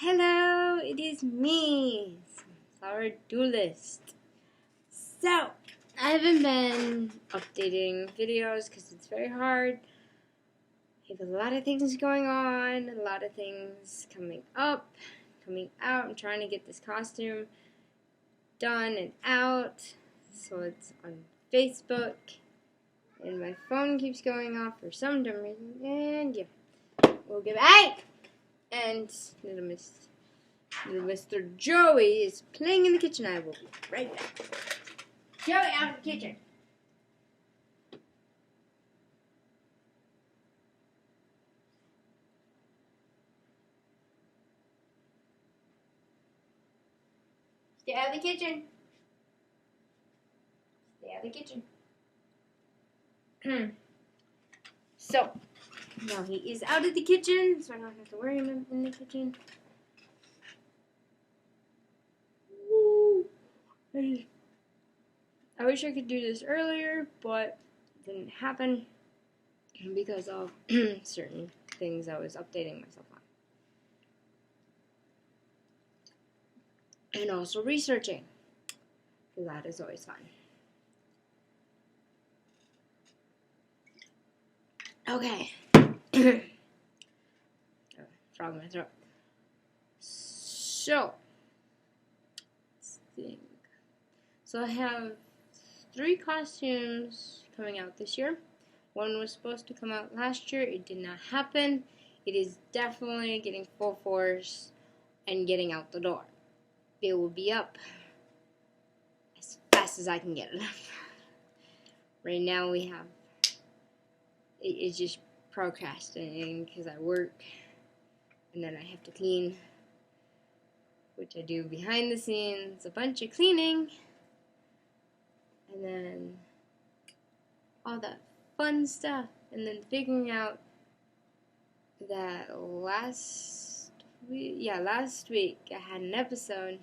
Hello, it is me, Flower Duelist. So, I haven't been updating videos because it's very hard. I have a lot of things going on, a lot of things coming up, coming out. I'm trying to get this costume done and out, so it's on Facebook. And my phone keeps going off for some dumb reason, and yeah, we'll get back. And little Mr. Joey is playing in the kitchen. I will be right back. Joey, out of the kitchen. Stay out of the kitchen. Stay out of the kitchen. So, now he is out of the kitchen, so I don't have to worry him in the kitchen. Woo. I wish I could do this earlier, but it didn't happen because of certain things I was updating myself on. And also researching, because that is always fun. Okay. Frog in my throat. So, let's think. So I have 3 costumes coming out this year. One was supposed to come out last year. It did not happen. It is definitely getting full force and getting out the door. It will be up as fast as I can get it up. Right now we have, it's just procrastinating because I work and then I have to clean, which I do behind the scenes, a bunch of cleaning, and then all that fun stuff, and then figuring out that last week I had an episode,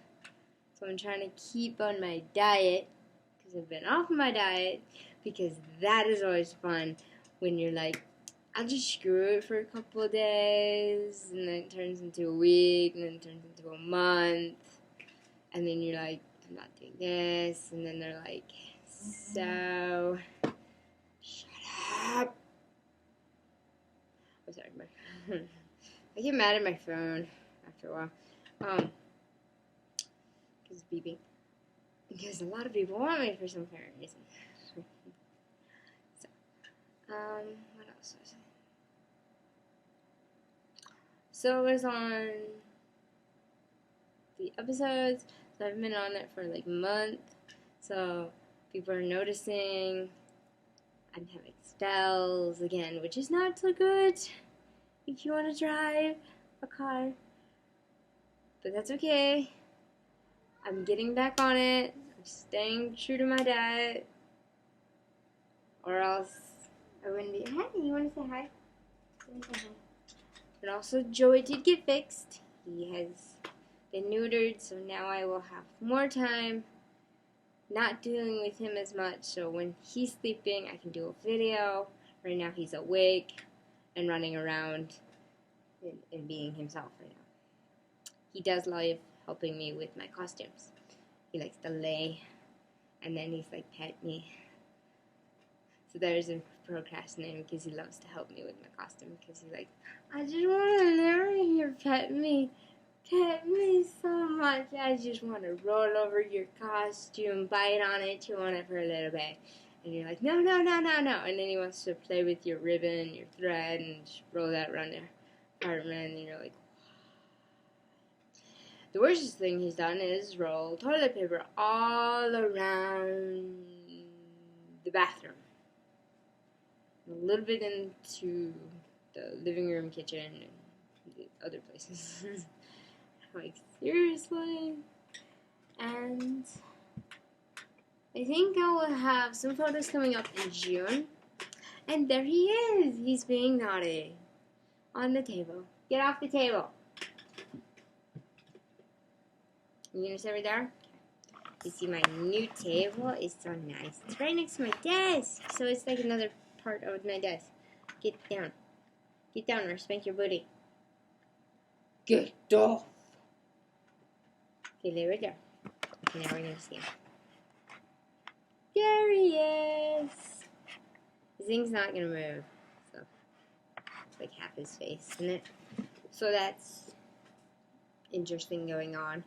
so I'm trying to keep on my diet, because I've been off my diet, because that is always fun, when you're like, I'll just screw it for a couple of days, and then it turns into a week, and then it turns into a month, and then you're like, I'm not doing this, and then they're like, so, shut up. Oh, sorry, I get mad at my phone after a while, because it's beeping, because a lot of people want me for some apparent reason. So, what else was it? So it was on the episodes, so I've been on it for like a month, so people are noticing I'm having spells again, which is not so good if you want to drive a car, but that's okay. I'm getting back on it. I'm staying true to my diet, or else I wouldn't be. Hi, you want to say hi? And also, Joey did get fixed. He has been neutered, so now I will have more time not dealing with him as much. So when he's sleeping, I can do a video. Right now, he's awake and running around and being himself right now. He does love helping me with my costumes. He likes to lay, and then he's like, pet me. So there's him procrastinating because he loves to help me with my costume, because he's like, I just want to learn here, pet me so much. I just want to roll over your costume, bite on it, chew on it for a little bit. And you're like, no. And then he wants to play with your ribbon, your thread, and just roll that around your apartment, and you're like, the worst thing he's done is roll toilet paper all around the bathroom. A little bit into the living room, kitchen, and the other places. Like, seriously? And I think I will have some photos coming up in June. And there he is. He's being naughty. On the table. Get off the table. You gonna sit right there? You see my new table? It's so nice. It's right next to my desk. So it's like another part of my desk. Get down. Get down or spank your booty. Get off. Okay, lay right there. Okay, now we're gonna see him. There he is. His thing's not gonna move, so it's like half his face, isn't it? So that's interesting going on.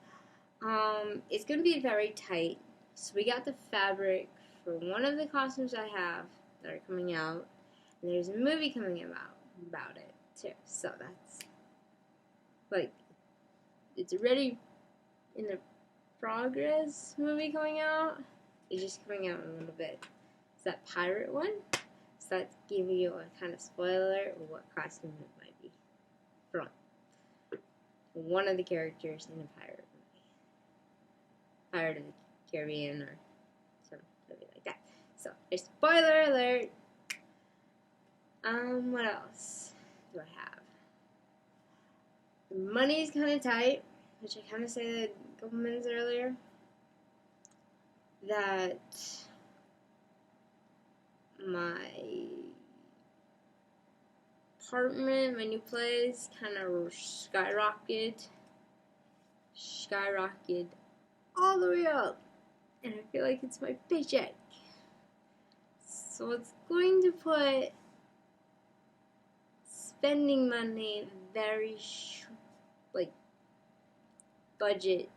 It's gonna be very tight. So we got the fabric for one of the costumes I have that are coming out, and there's a movie coming about it too. So that's like it's already in the progress movie coming out. It's just coming out in a little bit. It's that pirate one. So that's giving you a kind of spoiler of what costume it might be from. One of the characters in a pirate movie. Pirate of the Caribbean or something like that. So, there's spoiler alert. What else do I have? The money's kind of tight, which I kind of said a couple minutes earlier. That my apartment, my new place, kind of skyrocketed all the way up, and I feel like it's my paycheck. So it's going to put spending money very like budget.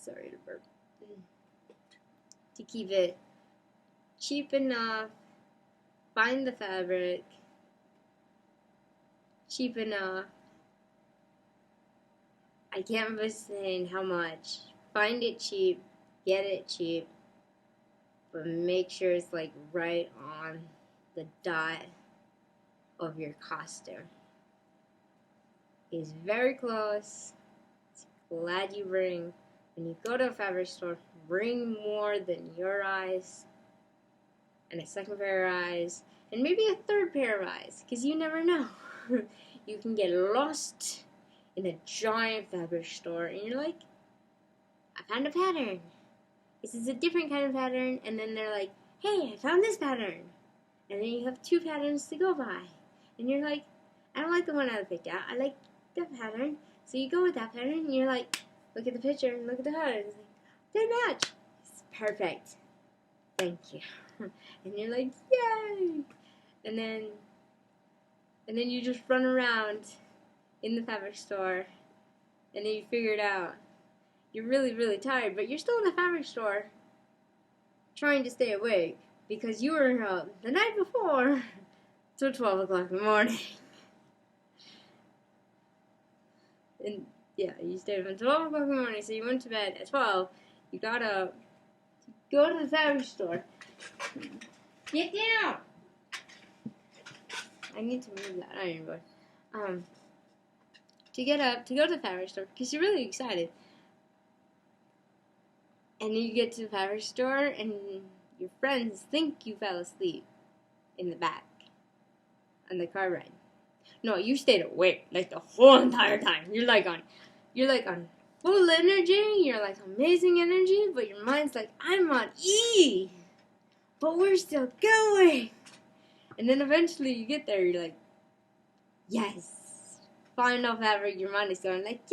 Sorry to burp. To keep it cheap enough, find the fabric, cheap enough. I can't be saying how much. Find it cheap, get it cheap, but make sure it's like right on the dot of your costume. It's very close. It's glad you bring. When you go to a fabric store, bring more than your eyes, and a second pair of eyes, and maybe a third pair of eyes, because you never know. You can get lost in a giant fabric store, and you're like, I found a pattern. This is a different kind of pattern, and then they're like, hey, I found this pattern. And then you have two patterns to go by. And you're like, I don't like the one I picked out. I like that pattern. So you go with that pattern, and you're like, look at the picture and look at the pattern. It's like, they match. It's perfect. Thank you. And you're like, yay! And then you just run around in the fabric store, and then you figure it out. You're really, really tired, but you're still in the fabric store trying to stay awake because you were up the night before till 12 o'clock in the morning. And yeah, you stayed from 12 o'clock in the morning, so you went to bed at 12. You got up to go to the fabric store. Get down! I need to move that iron board. To get up, to go to the fabric store, because you're really excited. And then you get to the fabric store, and your friends think you fell asleep in the back on the car ride. No, you stayed awake like the whole entire time. You're like on full energy. You're like amazing energy, but your mind's like, I'm on E, but we're still going. And then eventually you get there. You're like, yes, final fabric. Your mind is going like,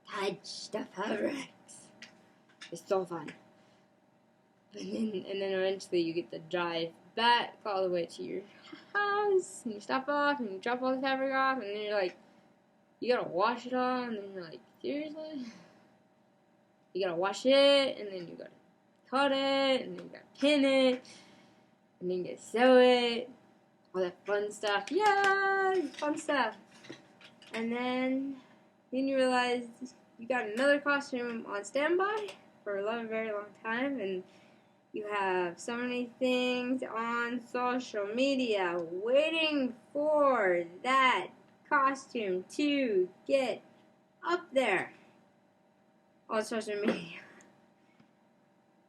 touch the fabrics. It's so fun. And then eventually you get to drive back all the way to your house, and you stop off, and you drop all the fabric off, and then you're like, you gotta wash it all, and then you're like, seriously? You gotta wash it, and then you gotta cut it, and then you gotta pin it, and then you gotta sew it, all that fun stuff. Yeah, fun stuff. And then you realize you got another costume on standby for a very long time, and you have so many things on social media waiting for that costume to get up there on social media.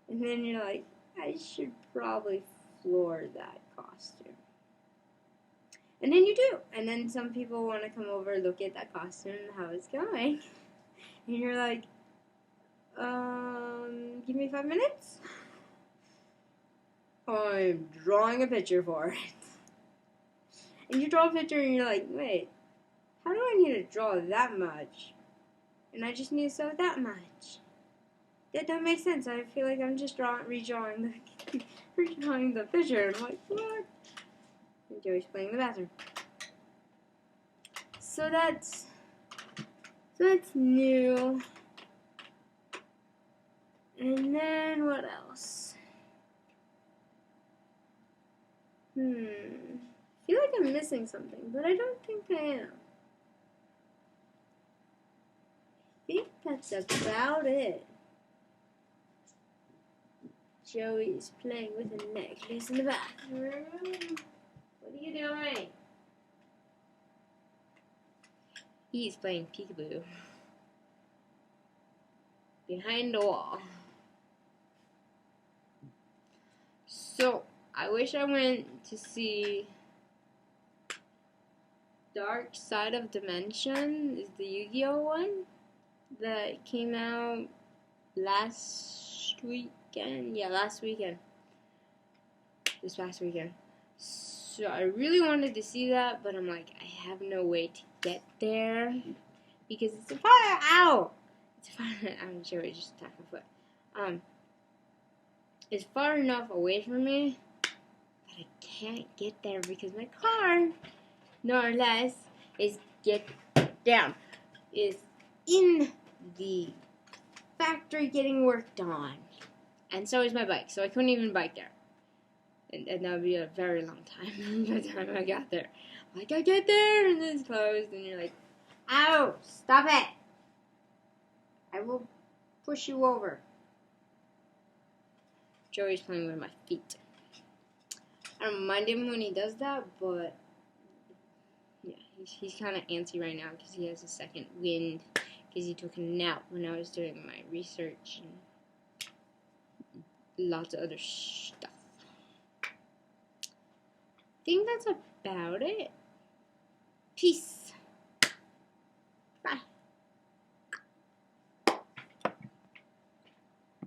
And then you're like, I should probably floor that costume. And then you do. And then some people want to come over, look at that costume, how it's going. And you're like, give me 5 minutes. I'm drawing a picture for it. And you draw a picture and you're like, wait, How do I need to draw that much? And I just need to sew that much. That don't make sense. I feel like I'm just redrawing the picture. I'm like, what? And Joey's playing in the bathroom. So that's new. And then what else? I feel like I'm missing something, but I don't think I am. I think that's about it. Joey's playing with a necklace in the bathroom. What are you doing? He's playing peekaboo behind the wall. So, I wish I went to see Dark Side of Dimension, is the Yu-Gi-Oh one that came out last weekend. Yeah, last weekend. This past weekend. So I really wanted to see that, but I'm like, I have no way to get there because it's far out. It's far. I'm sure I just attacked my foot. It's far enough away from me that I can't get there because my car, more or less, is in the factory getting worked on, and so is my bike. So I couldn't even bike there. And that would be a very long time by the time I got there. Like, I get there, and it's closed, and you're like, ow, stop it. I will push you over. Joey's playing with my feet. I don't mind him when he does that, but, yeah, he's kind of antsy right now because he has a second wind, because he took a nap when I was doing my research and lots of other stuff. I think that's about it. Peace.